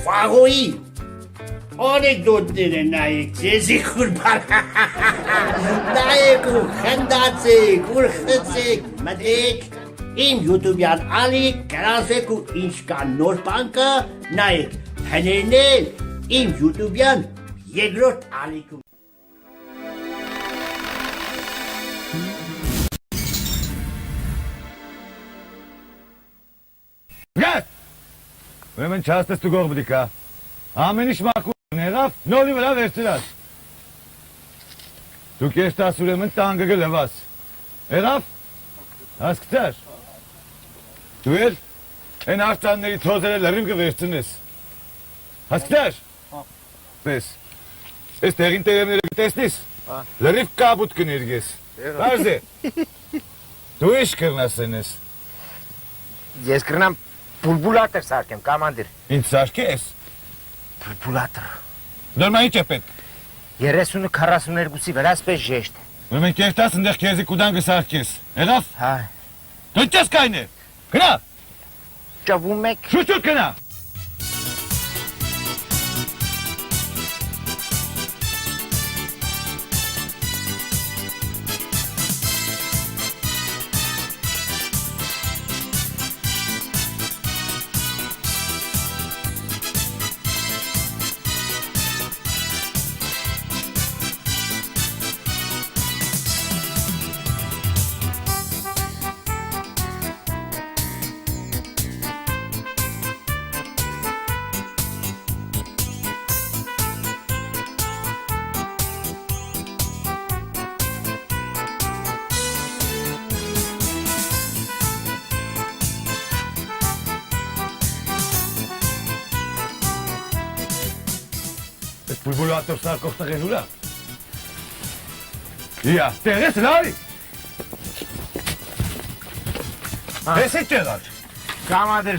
Ֆաղոյի անեկդոտները նայեք, ձեզի խուրբար նայեք ու խնդացեք, ուր խծեք, մտեք իմ յութուբյան ալիք, գրասեք ու ինչ կա նոր բանկը, նայեք, հներնել իմ յութուբյան երկրորդ ալիքում Գաս! Ուրեմն չհասնես դու գող բդիկա, ամեն ինչ մաքուր եղավ, նորի վրա վերցրած։ Դու կեշտաս ուրեմն տանգը գլվաս, եղավ, հասկցար, դու էլ են աղճանների թոզերը լրիվ կվերցնես, հասկցար, պես, ես տեղին տերեմները կտեսնիս, լրիվ կաբուտ կներգես, բարզ է, դու ինչ կրնասեն ես։ Ես կրնամ բուլբուլատր սարկեմ, կամանդիր։ Ինչ սարկես։ Բուլբուլատր։ Դորմա ինչ է պետք։ 30-42-ի վրա սպես ժեշտ։ Ուրեմն կերտաս ընդեղ քեզի կուդան կսարկես։ Եղավ։ Հա։ Դու ինչես կային է։ Գնա։ Ճավում եք։ Շուտ գնա։ Բուլբուլատոր սարկող տղեն ուրա։ Իա, տեղես լարի։ Ես է ճեղար։ Կամանդիր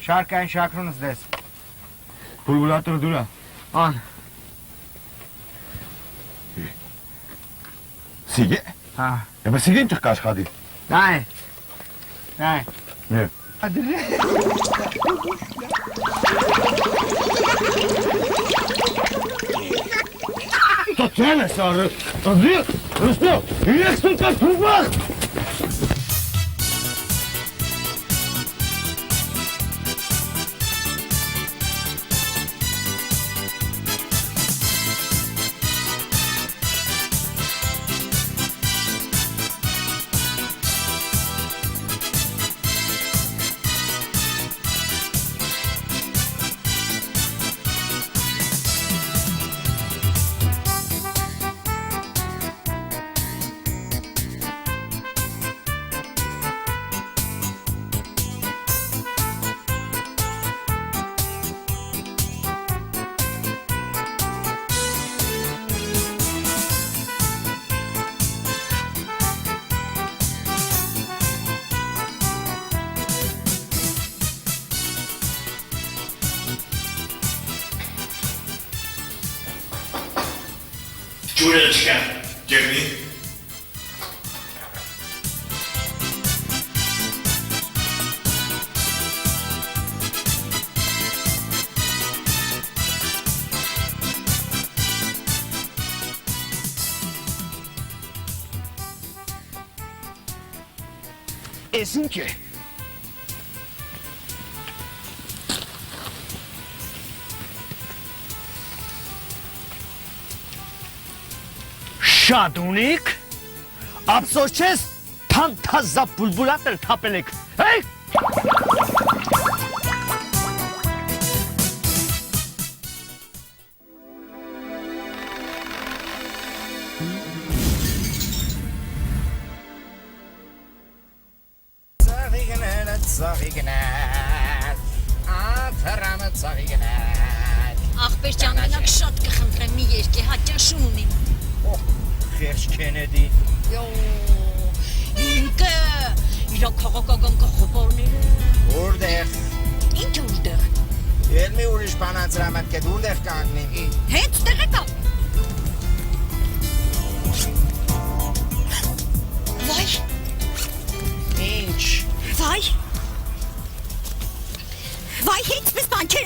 շարկային շակրունս դես։ Բուլբուլատորը դուրա։ Ան։ Սիգե։ Հա։ Եբա սիգեն չղ կաշխադի։ Նայ։ Նայ։ Նե։ Տոթել ես արը, անդիր, ռստո, իրեք սուկա թուբաղ։ Ջուրը չկա, ջերմի։ Ես ինչ է։ Շատ ունիք, ապսոս չես փանթազա բուլբուլատր թապել եք, հեյ։ Աղբեր ջան, մենակ շատ կխնդրեմ մի երկի հաճաշուն ունիմ։ Խեղճ Քենեդի։ Յո, ինքը իրա քաղաքական կողոպորները։ Որտեղ։ Ինչ որտեղ։ Էլ մի ուրիշ բանանցրամատ կետ որտեղ կանգնի։ Հենց տեղ եկա։ Վայ։ Ինչ։ Վայ։ Վայ,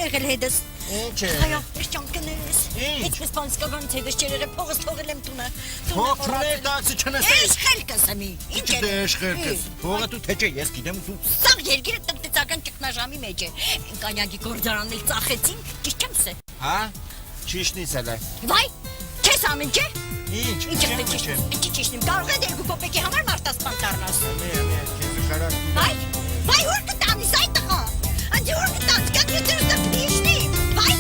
եղել հետս։ Ինչ է։ Այո, ճան կներես։ Ինչպես բանսկական թեվս չերերը փողս թողել եմ տունը։ Փոքրեր դասը չնստես։ Ես խելքս եմ։ Ինչ է։ Դեշ խելքս։ Փողը դու թե չէ, ես գիտեմ դու։ Սաղ երկիրը տնտեսական ճգնաժամի մեջ է։ Կանյակի գործարանն էլ ծախեցինք, ճիշտ չեմ սե։ Հա։ Ճիշտնից էլ է։ Վայ, չես ամեն չէ։ Ինչ։ Ճիշտ եմ, կարող է երկու կոպեկի համար մարտասպան դառնաս։ Քեզ կարա։ Վայ, ուր կտանես այդ տղա։ Անդ ուր կտանես, կակրտերս դեպ դիշնի։ Վայ։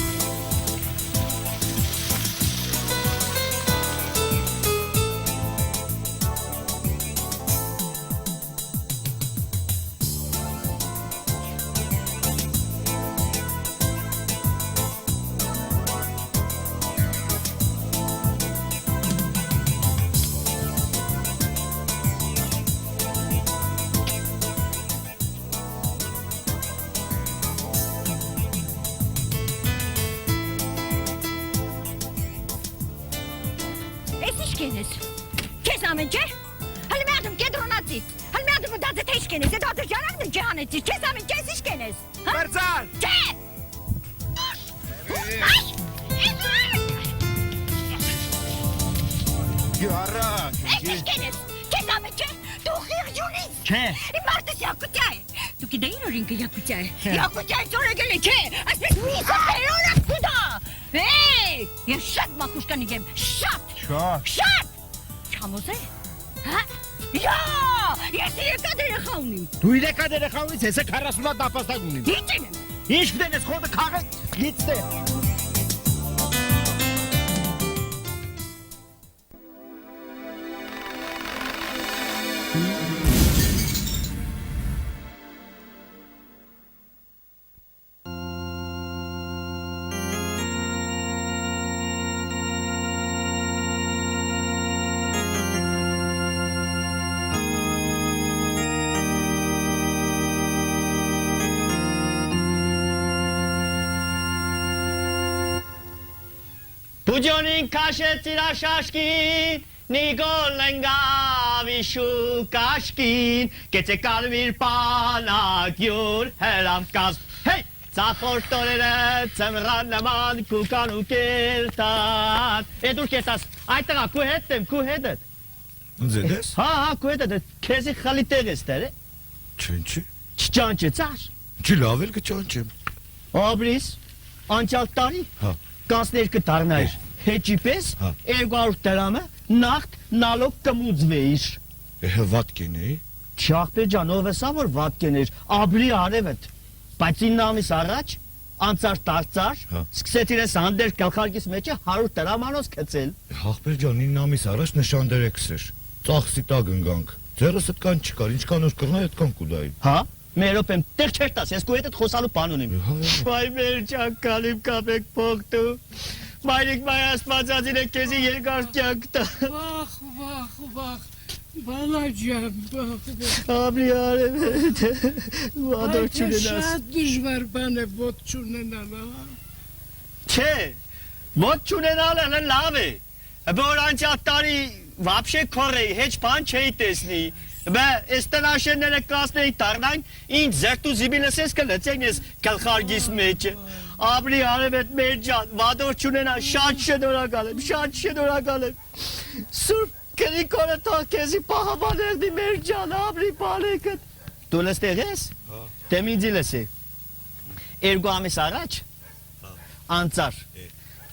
Քենես։ Քեզ ամեն չէ։ Հələ մի ադմ կեդրոնացի։ Հələ մի ադմ դարձ թե քենես, դա դեռ ջանանն ջանեցի։ Քեզ ամեն չէ, ինչ քենես։ Բարձան։ Չէ։ Գարա։ Ինչ քենես։ Քեզ ամեն չէ։ Դու խիղճունից։ Չէ։ Իմ մարդս յակուտյա է։ Դու գիտեիր որ ինքը յակուտյա է։ Յակուտյա է ծորեգել է, չէ։ Այսպես մի սերորա կուտա։ Հեյ, ես շատ մակուշկանի եմ, շատ։ Շատ։ Չամոզե։ Հա? Յա, ես եկա երեխա ունիմ։ Դու եկա երեխա ունից, ես 40 հատ ապաստան ունիմ։ Ինչ եմ։ Ինչ գտես խոդը քաղը, գիտստե։ Bujonin kaşetira şaşkin, Nigolenga vişu kaşkin, Gece kalbir panak yur helam kaz. Hey! Zaportorere zemrannaman kukanu kertan. Dur kertas, aytaga kuhedet. Ձեդես։ Ha, kuhedet, kezi xalitegestere. Չնչի։ Çiçançı çar. Չի լավ էլ կճանչեմ։ Abris, անցյալ տարի Հա։ 12 տարիներ հեճի պես Հա։ 200 դրամը նախտ նալոգ կմուծվեիր։ Հվատ կենեի։ Չախպեր ջան, ով էսա որ վատ կեներ, աբրի արևդ։ Բայց 9 ամիս առաջ անցար տարծար, Հա։ սկսեցին ես հանդեր գլխարկիս մեջը 100 դրամանոց գցել։ Հաղբեր ջան 9 ամիս առաջ նշան դերեքսեր։ Ծախսի տակ ընկանք։ Ձերս այդքան չկար, ինչքան որ կռնա այդքան կուդայի։ Հա։ Մերոպ եմ տեղ չեր տաս, ես քո հետ խոսալու բան ունիմ։ Վայ մեր ջան, կալիմ կապեք փոխտու։ Մայրիկ մայ աստվածածին է քեզի երկար կյանք տա։ Վախ, բալաջան, Աբրի արևդ, ադոր չունենաս։ Շատ դժվար բան է ոտ չունենալը, հա։ Չէ, ոտ չունենալը լավ է, որ անցյալ տարի վաբշե քորեի, հեչ բան չէի տեսնի, բա այս տնաշենները կասնեի տարնան, ինձ զերտու զիբիլս ես կլծեն ես գլխարգիս մեջը, աբրի արևդ մեր ջան, վադոր չունենա, շատ շնորհակալ եմ, Սուրբ Կնիկորը թող քեզի պահապաներդի մեր ջան, աբրի բալեկդ, դու լստեղ ես, դեմ ինձի լսի, 2 ամիս առաջ, անցար,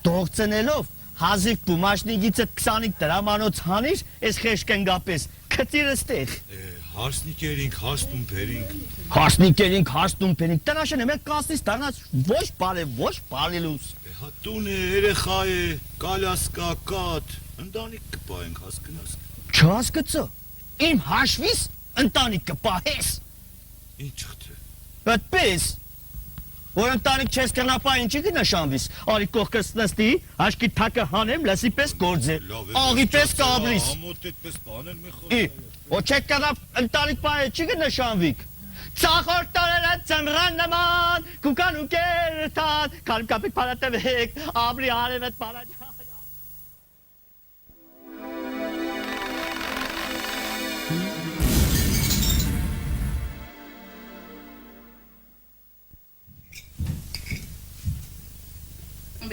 դողցնելով, հազիվ բումաշնիգիցը 25 դրամանոց հանիր, ես խեշկենգապես, կտիրը ստեղ։ Հարսնիկերինք, Հարսնիկերինք, տնաշեն է մեր կասնից դարնաց ոչ բարելուս։ Հա տուն է, երեխա է, կալասկա, կատ, ընտանիք կպայենք, հասկնաս։ Չհասկացա, իմ հաշվիս ընտանիք կպահես։ Ինչ խթը։ Այդպես, որ ընտանիք չես կնապա ինչի կնշանվիս, արի կողքս նստի, հաշկի թակը հանեմ, լսի պես գործե, աղի պես կաբրիս։ Ամոտ այդպես բաներ մի Ի, o չեք կնապ ընտանիք պահե չի կնշանվիք։ Ծախոր տարերը ծմրան նման, կուկան ու կերթան, կալմ կապիկ պարատևեք, աբրի արևետ պարաջա։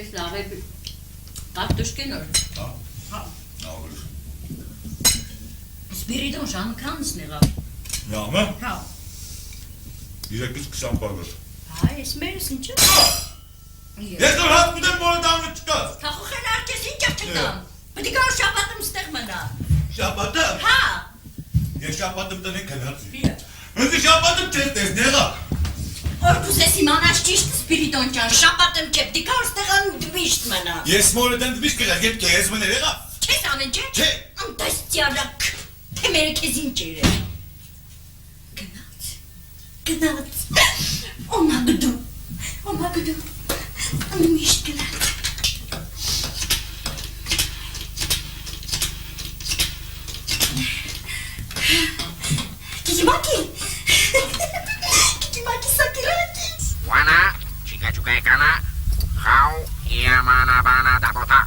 Mis lave kartushken or. Spiridon şan kransne gab. Ja, mı? Ha. Direkt kısan parlar. Ha, esmersin çı. Yeter rahat bir de bu oradan çıkar. Ha, hohen herkesin çapçıdan. Hadi gör şabatım istemena. Şabatım. Ha. Ya şabatım da ne kadar? Bir. Önce şabatım çestes ne kadar? Ordu sesi manaşçı Spiridon çan şabatım çep. Di gör stegan dibiştmena. Yes moreden de bir kere git ki yes mi nereye kadar? Kes anınca. Çe. Antaşçıyarak. Temeri kesin çeyre. Gnat. Oma gıdım. Oma gıdım. Anım iştiler. Kikimaki. Kikimaki sakiraki. Wana, chica chuka kana, how yamana bana dakota.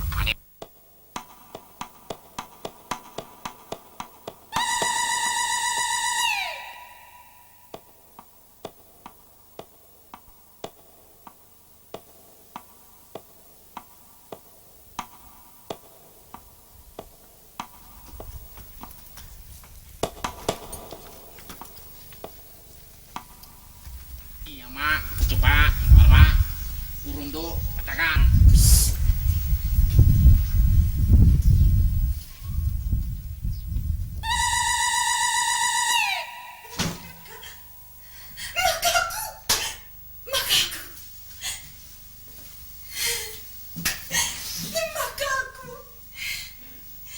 Yama, tupa, warma, urundu, patakan.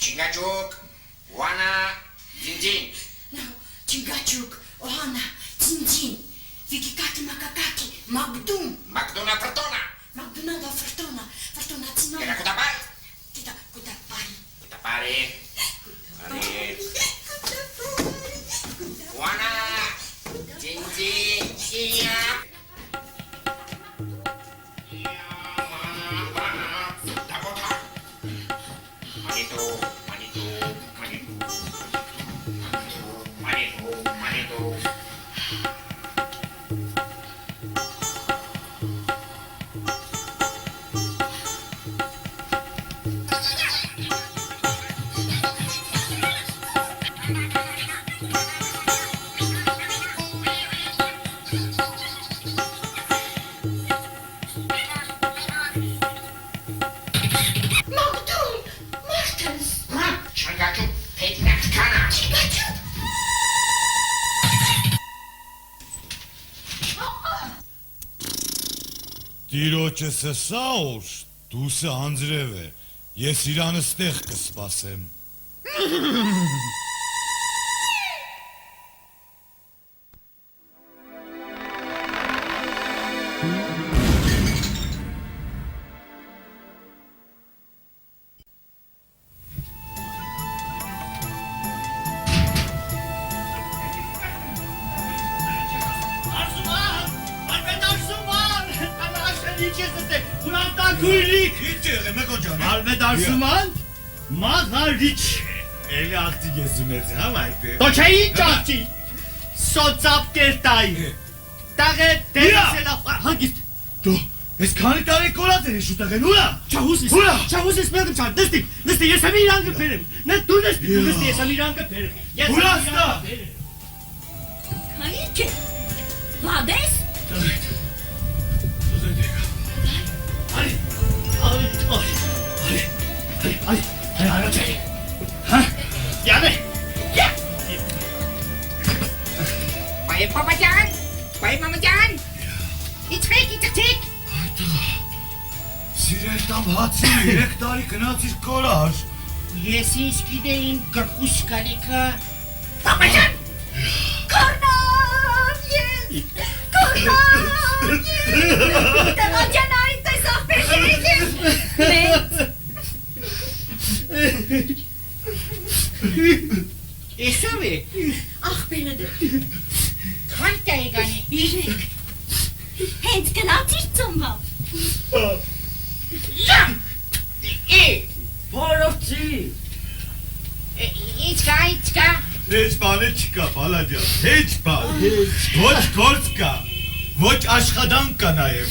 Chingachuk, wana, jinjin. No, Chingachuk, Ohana, Jinjin, Vikikaki Makakaki, Magdum, Magduna fortuna. Magduna da Fortuna, Fortuna Tino. Kira kutapai. Kita Kutapai. Kutapare. Pare. Wana, jinjin, siap. Yamana bana dakota. Manitu, manitu, manitu. Manitu, manitu. Magdum, Martens, Changachuk, petnak kana. Chingachuk. Տիրոջս սա ուշ, դուսը անձրև է, ես իրանը ստեղ կսպասեմ։ Hiç yemek hocam. Alved Arzuman, Maghariç. Էլի աղջիկ ես ունեցի, հա մայթի։ То չէի ճաճի։ Սոցապ կերտայի։ Տաղե դերսելա հագիստ։ Դու, ես քանի տարի կորած ես շուտեղ են ուրա։ Չահուս ես մեղմ չան, նստի ես եմ իրան կպերեմ։ Նետ դու նստի ես եմ իրան կպերեմ։ Ուրա ստա։ Kayıcı. Vades. Bay babacan, bay mamacan. İçek. Սիրել տամ հացի 3 տարի գնացիր կորար։ Ես ինչ գիտեին կրկուշ կալիկը։ Babacan. Kornam yes. Kornam yes. Babacan ay da sahpeşeydim. Esove, Ah benim. kanta egani. Birek. Hent kanatırtım var. Ya! Փորոցի։ İçka. Heç բանը չկա, բալաջան, heç բան։ Ոչ գործ կա, ոչ աշխատանք կա նաև։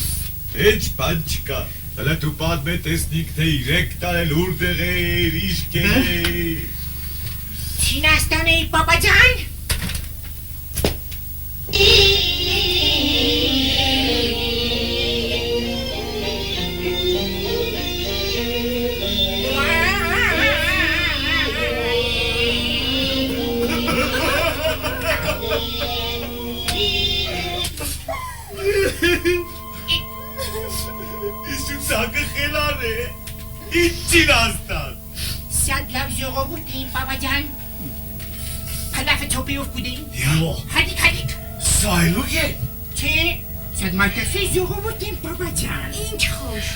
Heç բան չկա։ Հələ դու պատմե տեսնիք, թե 3 տարել ուրդեղ էր, իշկեր էր։ Չինաստանի պապաջան։ Սակը խելան է, ինչ Չինաստան։ Շատ լավ ժողովուրդ էին պապաջան։ Հալաֆը չոպիով կուդեին։ Յո, Հադիկ։ սայլուկ է։ Չէ, շատ մարտասի ժողովուրդ էին պապաջան։ Ինչ խոշ։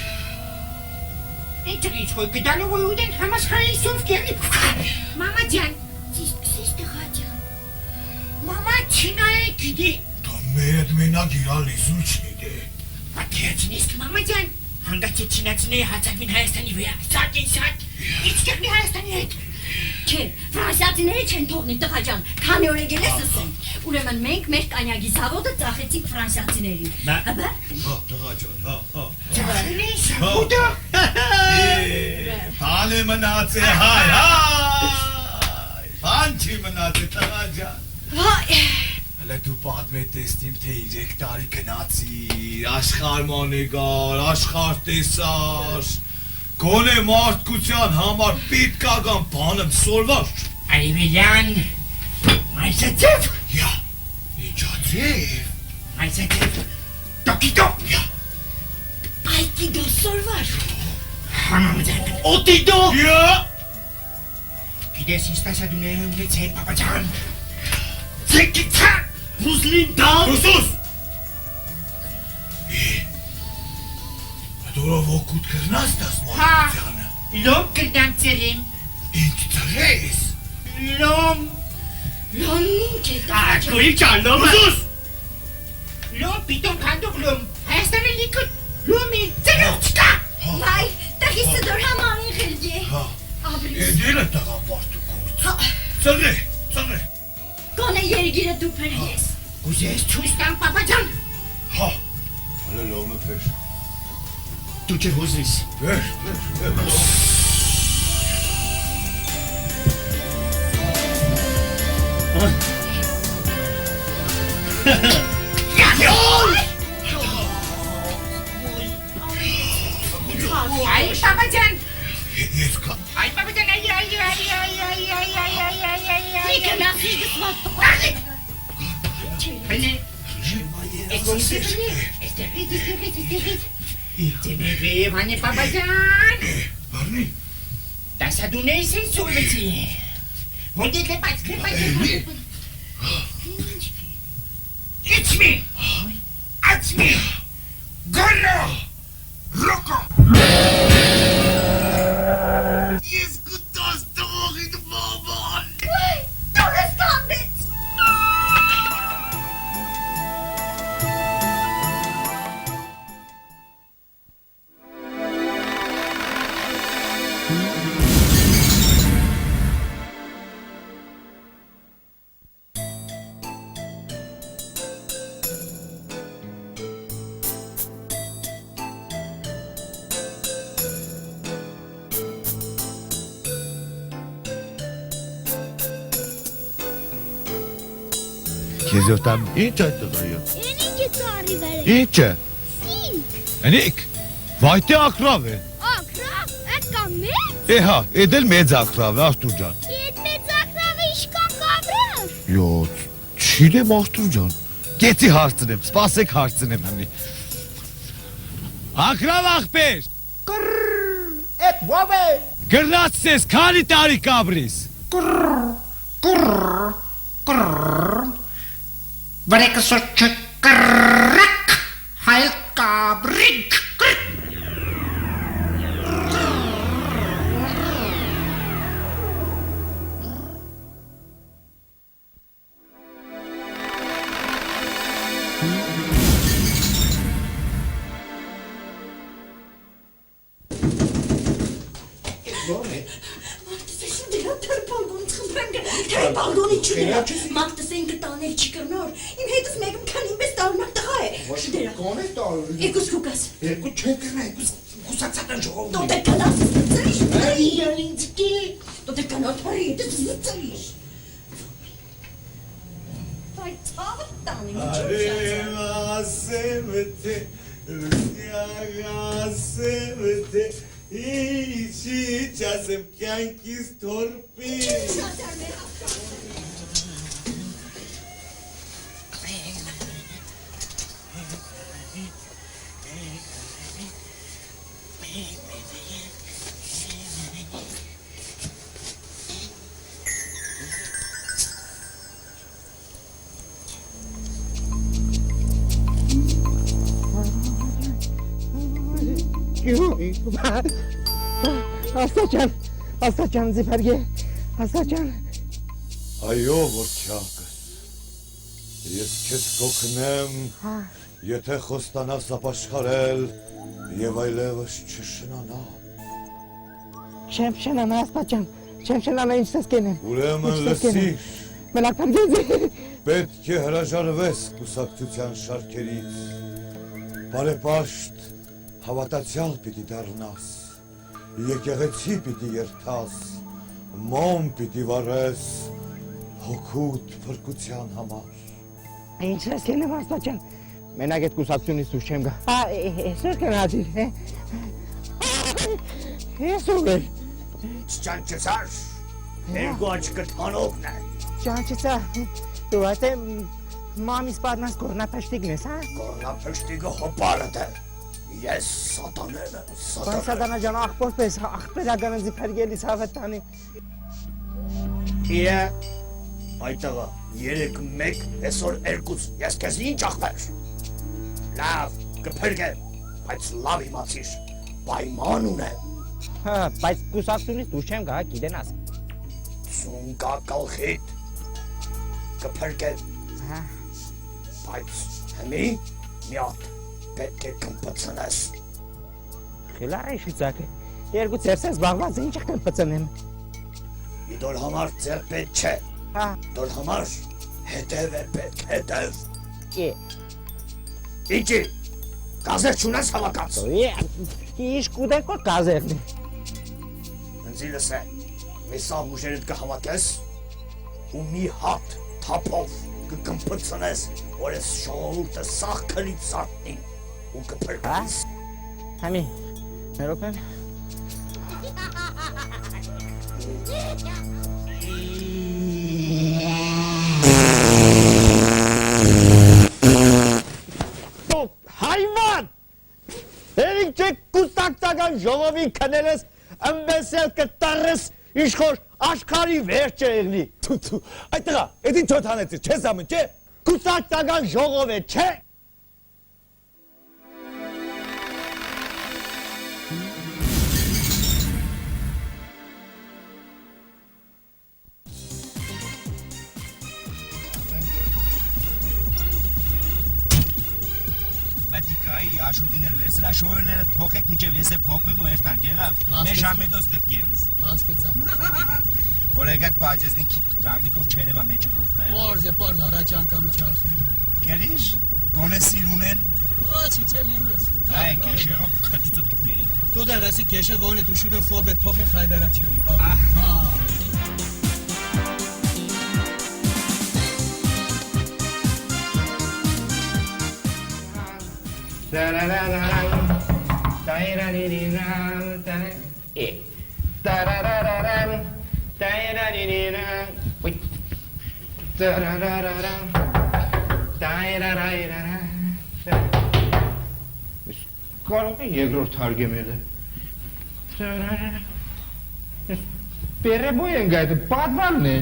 Ինչ խոյ կդալով ուդեն համաշխարհային սով կերնի։ Մամաջան, ճիշտ տղաջան։ Մամա Չինայի գիտի։ Դա մեր մենակ իրա լիզու չնիդե։ Պատիացնիսկ մամաջան։ Հանգաչի չինացիների հացակմին Հայաստանի վրա, շատ, ինչ կերնի Հայաստանի հետ։ Չէ, ֆրանսիացիները չեն թողնի տղաջան, քանի օր եկել ես ասեմ։ Ուրեմն մենք մեր կանյագի զավոդը ծախեցինք ֆրանսիացիներին։ Հա։ Տղաջան, Ճարինես, ուտա։ Բան է մնաց է հայ, բան չի մնաց է տղաջան։ Վայ։ Հələ դու պատմե տեսնիմ, թե 3 տարի գնացիր, աշխարհ մանեգար, աշխարհ տեսար, գոնե մարդկության համար պիտք ական բանեմ սորվար։ Այվիլյան, մայսացև։ Յա, իջացև։ Մայսացև, տոկիտո։ Յա, Այդի սորվար։ Համամջան, օտիդո։ Յա, գիտես ինչ տասադուները ունեց հետ պապաջան։ Ձեկիցա, հուսլին դամ։ Հուսուս։ Դուրով օգուտ կրնաս դաս մարդկությանը։ Լոմ կրդամ ծերիմ։ Ինչ ծրես։ Լոմ, Լոմ ինչ է տղաջան։ Գույի ճան լոմը։ Հուսուս։ լոմ պիտոն քանդող լոմ։ Հայաստանը լիքը լոմի ծերող չկա։ Վայ, տղիսը դոր համանին խելջի։ Հա, Աբրիս։ եդել է տղա մարդու կորց։ Ծրե։ Գոնե երգիրը դու պրես։ Գուզես չույս տամ պապաջան։ Հա, հələ լոմը վեր։ Դու չհուզիս։ Վեր։ Այ պապաջան։ Ես կա։ Այ պապաջան, այ։ Լիքը նասի դսված։ Բնե։ Էստեղից։ Դեմեվե, վանի պապաջան։ Բարնի։ Տասադուներս են սորվեցի։ Մոդի կեպաց։ Իչմի։ Ացմի։ Գոլո։ Ռոկո։ Ես կտաս տողիդ բաբան։ Դուրս կանդեց։ Քեզ ոտամ ինչ այդ տղայը։ Ինիք է ծառի վեր։ Ինչը։ Սինք։ Անիկ, վայտե ակրավ է։ Ակրավ, այդ կամ մեծ։ Էհա, էդել մեծ ակրավ է, Արտուր ջան։ Իդ մեծ ակրավը իշկան կաբրավ։ Յո, չիրեմ Արտուր ջան։ Գեցի հարցնեմ, սպասեք հարցնեմ հմի։ Ակրավ աղբեր։ Էդ ով է։ Գրնացես, քանի տարի կաբրիս։ Վրեկը սոչը կրակ, հայլ կաբրիկ։ Բալդոնի չունի, մաղտս են կտանել չկրնոր, իմ հետս մեկում քան իմպես տարմակ տղա է։ Շուտերը։ Կոնե տալ։ Եկուս քուկաս։ Երկու չեն կնա, կուսացած են ժողովուրդ։ Դու դե կանաս ծրիշ։ Այ ինձ կի։ Դու դե կանաս բարի, դու ծրիշ։ Այ ցավ տանի Ասեմտե ասեմտե իչի չասեմ կյանքիս թորպի Աստաճան զիպարգե, աստաճան։ Այո, որքյակս, ես քեզ կօգնեմ, եթե խոստանաս ապաշխարել և այլևս չշնանալ։ Չեմ շնանա, աստաճան, չեմ շնանա, ինչ ես կենեմ։ Ուրեմն լսիր, Մենակ պարգեզի։ պետք է հրաժարվես կուսակցության շարքերից, բարեպաշտ հավատացյալ պիտի դառնաս, եկեղեցի պիտի երթաս, մոմ պիտի վառես, հոգուտ փրկության համար։ Ինչ ես կենեմ, աստաճան, մենակ այդ կուսակցությունից դուրս չեմ գա։ Այսօր կնացիր, այսօր էր։ Չանչեցար, երկու աչկդ հանողն է։ Չանչեցա, դու այդ է մամիս պարնաս կորնապաշտիկն ես, հա։ Կորնապաշտիկը հոպարդ է, ես սատանել եմ, Բան սատանա ջան, աղբոր պես, աղբերական ընձի պերգելիս հավետ տանի։ Իե, այտեղը, 3-1, այսօր 2, ես կեզ ինչ աղբեր։ Լավ, կպրգեմ, բայց լավ իմացիր, պայման ունեմ։ Բայց կուսակցությունից դուրս չեմ գա, գիտենաս։ Ծունկա կալխիտ, կպրգեմ, բայց հմի միատ, պետք է կմպծնես։ Խիլար է շիծակ է, երկու ծերսես բաղված է, ինչ է կմպծնեմ։ Իդոր համար ձեր պետ չէ, դոր համար հետև է պետք, հետև։ Իջի, կազեր չունես հավակած։ Ինչ կուդեք որ կազերն է։ Ընձի լսե, մի սավ ուժերդ կհավատես ու մի հատ թապով կկմպծնես, որ ես ժողովուրդը սաղ քնից սարտնի ու կպրկես։ Համի, ներոպեն։ Հայվան! Երինք չեք կուստակցական ժողովի կնել ես, ըմբեսել կտարես, իշխոր աշխարի վերջ է եղնի։ Այդ տղա, էդ ինչ ոտ հանեցիր, չես ամն, չէ։ Կուստակցական ժողով է, չէ։ Մատիկայի աշուտին էլ վերցրա, շորները փոխեք միջև ես է փոխվեմ ու երթանք, եղավ։ Մեր ժամետոց դեպք ենս։ Հասկացա։ Որ եկակ պաջեզնի քիպ կանգնիկով չերևա մեջը ողնա։ Պարզ, առաջ անկամը չարխին։ Կերիշ, գոնե սիրուն են։ Չիչել իմս։ Լայ, կեշերով քտիցոտ կպերեմ։ Դու դեռ ասի կեշը ոնը դու շուտը ֆորբետ փոխի խայդարացիոնի։ Կարող է երկրորդ հարգեմել է։ Պերեբոյ են գայդը, պատվալն է։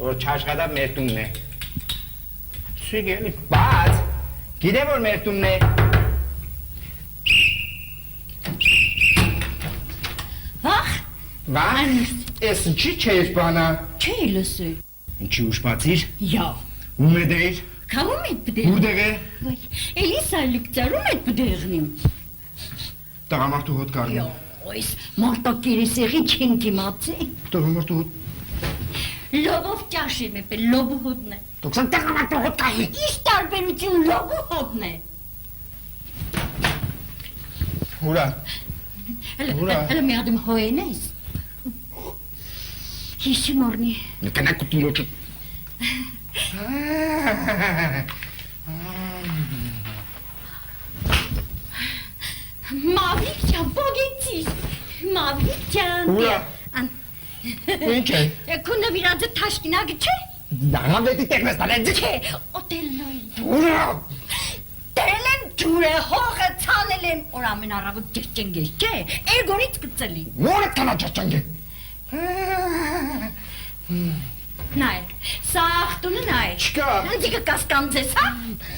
Որ չաշխատա մեր տունն է։ Սույգելի բաց, գիտե որ մեր տունն է։ Վախ, ես ինչի չես բանա։ Չի լսի։ Ինչի ուշպացիր։ Յա։ Ում է դեր։ Քավում եք բդեր։ Ուդեղ է։ Էլի սալիկ ծարում եք բդերնիմ։ Տղամարդու հոտ կարնում։ Ois, mortokiri segi kinki matsi. Տորմարտու Լոբով ճաշիմ է, լոբու հոդն է։ տոքսան տեղանատու հոտ կայի։ Ինչ տարբերություն լոբու հոդն է։ Ուրա։ Հələ մի adım հոյեն ես։ Հիշի մորնի։ Նկանակ ու տիրոջը։ Մավիկ ճան, բոգեցիս։ Մավիկ ճան։ Ուրա։ Ինչ է։ Քունը վիրանձը թաշկինագը չէ։ Դաղանդետի տեքնես տալեն ձի։ Չէ, օտելնոյի։ Ուրա։ Տերել եմ ջուրը, հողը ցանել եմ, որ ամեն առավոտ ջրջենգես, չէ, էրգորից կծելի։ Որը կանա ջրջենգե։ Նայեք, սաղ տունը նայեք։ Չկա։ Ընձիկը կասկանձես, հա։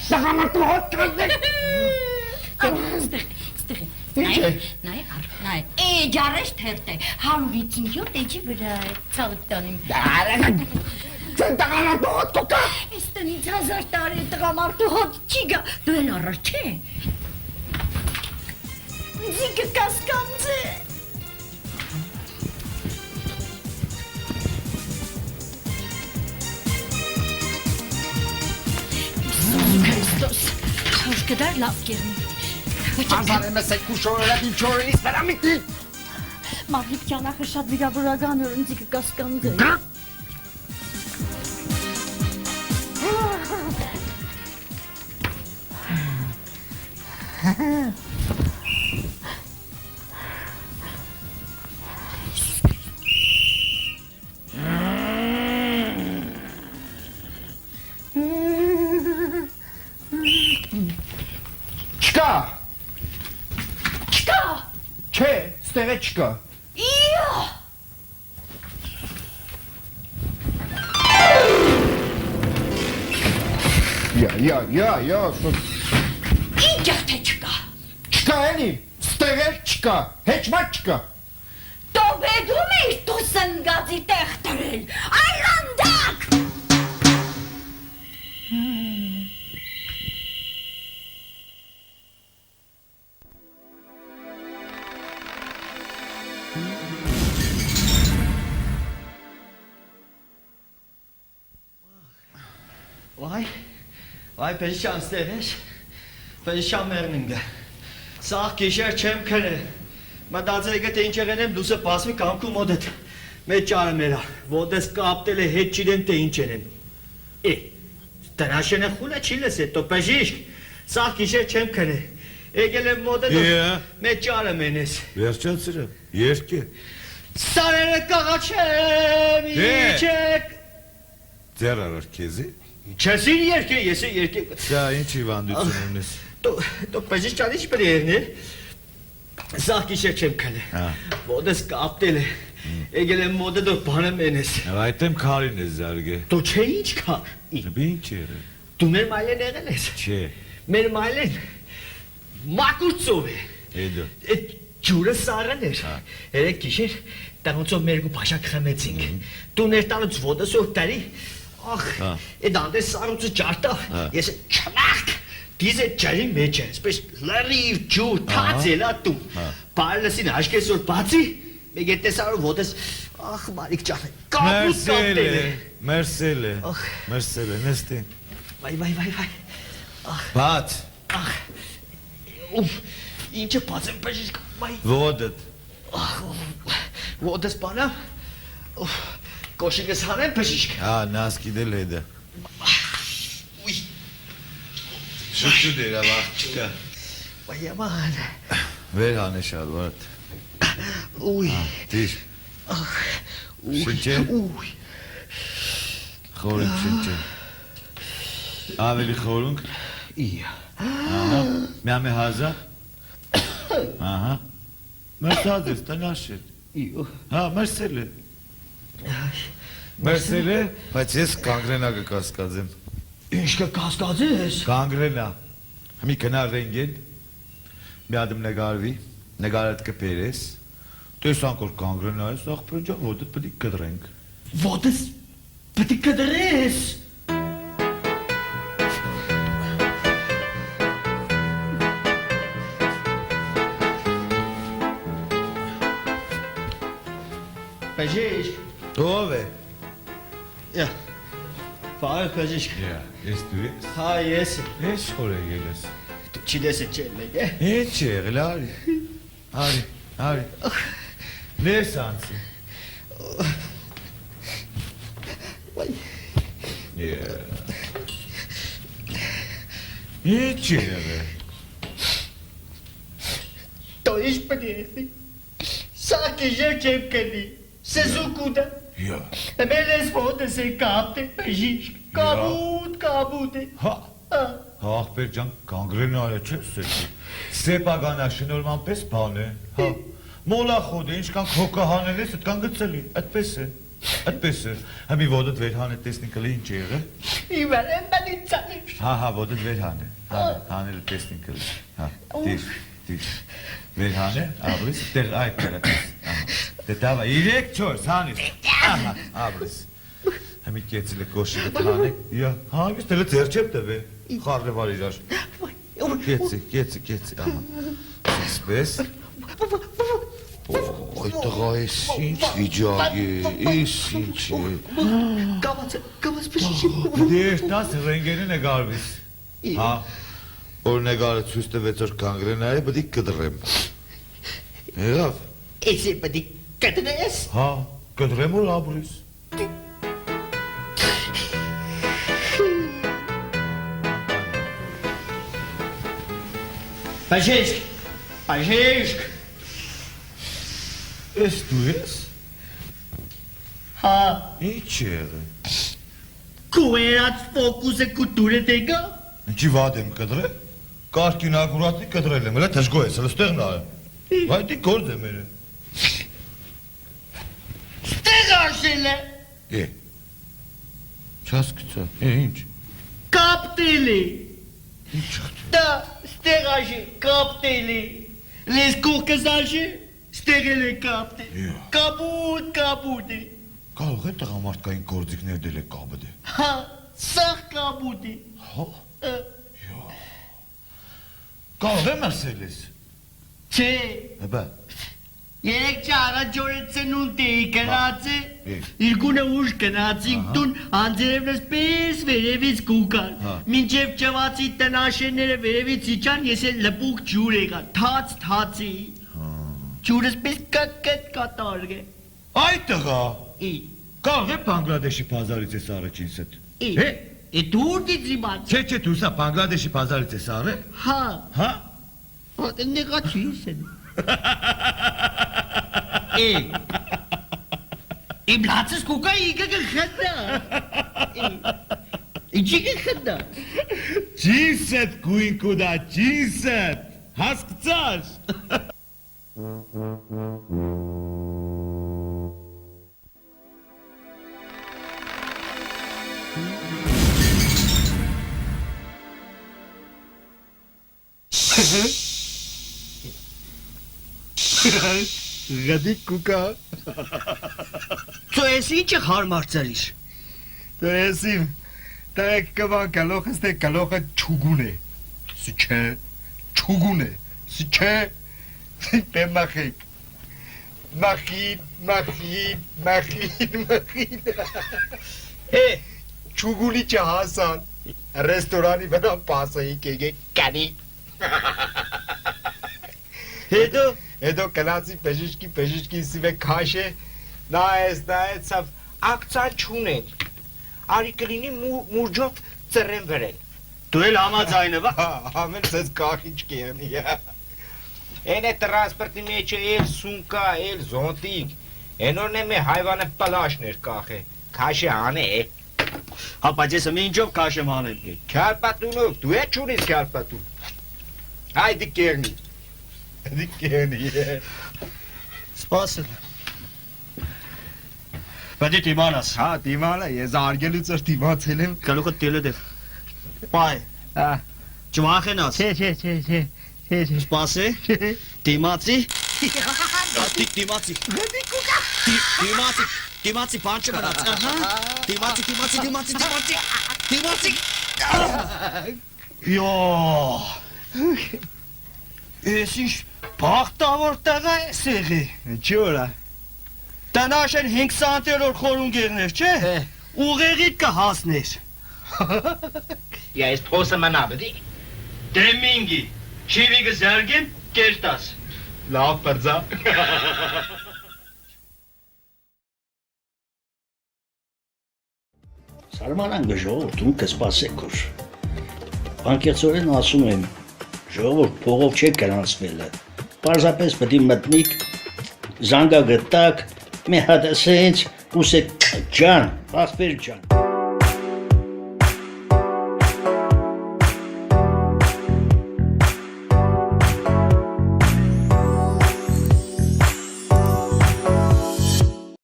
Տեղանատու հոտ կայի։ Ստեղ է։ Ինչ է։ Նայեք, ջարեշ թերտ է, 157 էջի վրա է, ցավը տանիմ։ Տեղանատու հոտ կոկա։ Ես տնից 1000 տարի տղամարդու հոտ չի գա, դու են առար չէ։ Ընձիկը կասկանձ է։ Քրիստոս, հոր կդար լավ կերնի։ Անզարեմ ես այդ կուշորելատ ինչ օրենից վերամիտի։ Մավլիկ ճանախը շատ վիրավորական որ ընձիկը կասկանձ է։ Չկա։ Չկա։ Չէ, ստեղ է չկա։ Իա։ Յա, Ինչ է թե չկա։ չկա էլի, ստեղ է չկա, հեչ մատ չկա։ Դու բեդում ես դու սնգածի տեղ տրել, այլանդակ։ Vay perişan stereş. Perişan merninge. Sağ kişer çem kere. Ma dazı gete inçerenem dusa pasmi kanku modet. Me çarmera. Vodes kaptele heçiden te inçenem. Tanaşene xula çilese to pejiş. Sağ kişer çem kere. Egelem modet. Me çarmenes. Վերջացրը, երկե։ Sarere kağaçem. İçek. Ձեր արար քեզի։ Չեսին երկե, եսի երկե։ Սա ինչ հիվանդություն ունես։ Դու պեժի ճանիչ բրերներ։ Սաղ գիշեր չեմ կալե։ Ոտես կապտել է։ Եգել եմ մոդը դու բանեմ ենես։ Այդ եմ քարին ես զարգե։ Դու չէ ինչ կա։ Ինչ երը։ Դու մեր մայլեն եղել ես։ Չէ։ Մեր մայլեն մակուրծով է։ Էդո։ Այդ ջուրը սարան էր։ Երեք գիշեր տանոցով մերգու բաշակ խմեցինք։ Դու ներտանուց ոտես որ տարի Ախ, այդ անդես սարուցը ճարտավ, ես չմաղք, դիզ է ճարի մեջ է, սպես լրիվ ջուր, թաց էլա տում, պարլեսին հաշկես որ բացի, մեկ է տեսարով ոտես, ախ մարիք ճան է, կապուս կապտել է, Մերսել է, նեստին, վայ, բաց, ինչ է բաց եմ պեժիշկ, ոտըտ, ոտես բանամ, Կոշիկս հանեմ պեշիշկ։ նաս գիդել հետը։ Ուй։ Շուտ երա վաղ չկա։ Վայ աման։ Վեր հանեշալ վարդ։ Ուй։ Դիր։ Շնչե։ Ուй։ Խորունք շնչե։ Ավելի խորունք։ Իա։ Միամե հազա։ Մերսած ես տնաշել։ Իո։ Մերսել է։ Մերսել է, բայց ես կանգրենա կկասկածեմ։ Ինչ կկասկածես։ Կանգրենա։ Մի կնա ռենգեն, մի ադմ նգարվի, նգարդ կպերես, տեսանք որ կանգրենա ես, աղբեր ջան, ոտդ պտի կդրենք։ Ոտս պտի կդրես։ Բժիշկ։ Ով է։ Յա։ Բարև բժիշկ։ Յա, ես դու ես։ Հա, ես։ Ես խոր է ելես։ Դու չես ջել մեկ է։ Ինչ եղել արի։ Արի։ Ներս անցի։ Յա։ Ինչ եղել։ Դու ինչ պետք է։ Սակի չեմ կնի։ Սեզուկուդա։ Յա։ Մելես ոտես է կապտե բժիշկ։ Կաբուտ է։ Հա։ Ախպեր ջան, կանգրենալը չես սեցի։ Սեպագանաշնորհման պես բան է։ Հա։ Մոլախոդ է, ինչքան քոկահանել ես, այդքան գծելի։ Այդպես է։ Համի ոտդ վեր հանե տեսնի կլի ինչ եղել։ Իվար եմ բանիցանի։ Հա, ոտդ վեր հանե։ Հանել տեսնի կլի։ Հա, դիր։ Վեր հանե, աբրիս, տեղ այդ կրատես։ Դե տավա, 3-4 հանես։ Ահա, աբրիս։ Համի կեցիլը կոշի գտանե։ Յա, հանգիստ էլ ձեր չեմ տվել։ Խառնվար իրար։ Կեցի, ահա։ Այսպես։ Ոյ տղա, ես ինչ վիճակ է, ես ինչ է։ Կավաց բժիշկ։ Դեր տաս ռենգենը նգարվիս։ Հա, որ նգարը ցույց տվեց որ կանգրենա է, պետք կդրեմ։ Եղավ։ Էսի պետք կդրես։ Հա, կդրեմ որ աբրիս։ Բժիշկ։ Ես դու ես։ Հա, Ինչ եղել։ կուերած ֆոկուսը կուտուրը դեգա։ Ինչի վատ եմ կդրել։ Կարգին ակուրատի կդրել եմ, հələ թժգո ես, հələ ստեղ նա է։ Վայտի գործ է մերը։ Ստեղ արշել է։ Չասկցա, ինչ։ Կապտել է։ Ինչ ախտ։ Դա ստեղ արշի կապտել է։ Լես կողքս արշի, ստեղ էլ է կապտել։ Կապուտ է։ Կարող է տղամարդկային գործիքներ դել է կաբդ է։ Հա, սաղ կապուտ է։ Հա։ Կարող եմ ասել ես։ Չէ, Հəbə, երեք ճարաջ օրը ծնունդ էի գնաց է, իրգունը ուշ գնացինք տուն, անձերևնս պես վերևից կուկան, մինչև ճվացի տնաշենները վերևից իջան, ես էլ լպուկ ջուր եղա, թացի, ջուրս պես կտ կատարգ է։ այ տղա, կարող է Բանգլադեշի պազարից ես առաջին սետ։ դուր դիծի բաց։ Չէ, դու սա Բանգլադեշի պազարից ես առե։ Հա, Հա։ նեղա չիս են։ Իմ լացս կուկա իգը գխնդա։ Իջի գխնդա։ Ջինսետ կույն կուդա, ջինսետ, հասկցար։ Գդիկ կուկա։ Ծո ես ինչ հարմար ծրիշ։ Դու ես իմ տեք կվա գալոխս թե գալոխը չուգուն է։ Սիչե, չուգուն է, սիչե, պեմախիկ։ Մախին։ Չուգունի չհասան, ռեստորանի վրա պասայի կեգե կանի։ Հետո կլացի բժիշկի սիվե քաշե, նայեցավ, ակցան չունեն, արի կլինի մուրջով ծրեն վրեն։ Դու էլ համաձայնը, Համել սեզ կախիչ կեղնի, Են է տրանսպորտի մեջը էլ սունկա, էլ զոնտիկ, ենորն է մե հայվանը պլաշներ կախ է, քաշե հան է։ Հա, բայց ես մինչով քաշ եմ անեմ։ Քարպատունով, դու է չունիս քարպատուն։ Հայդի կեղնի, Սպասել։ Բայց դիմանաս։ Հա, դիմանա, ես արգելուց էր դիմացել եմ։ Գալուխը տելը դեր։ Պայ։ Չվախենաս։ Չէ։ Սպասե։ Դիմացի։ Դիմացի։ Դիմացի պանչը մնաց։ Դիմացի։ Յո։ Ես ինչ բախտավոր տղա ես եղի։ Չորա։ Տնաշեն 5 սանտերոր խորունգերներ, չէ։ Ուղեղիդ կհասներ։ Ja, ist große Manabedi. Դեմինգի, չիվիգը զարգեն, կերտաս։ Lauf, Perza. Սարմանան ժողովուրդում կսպասեք ուր։ Բանկեցորեն ասում եմ, ժողովուրդ փողով չեք գրանցվելը։ Պարզապես պետք է մտնիկ, զանգա գտակ, մի հատ ասենց, ուսեք ջան, Վասպեր ջան։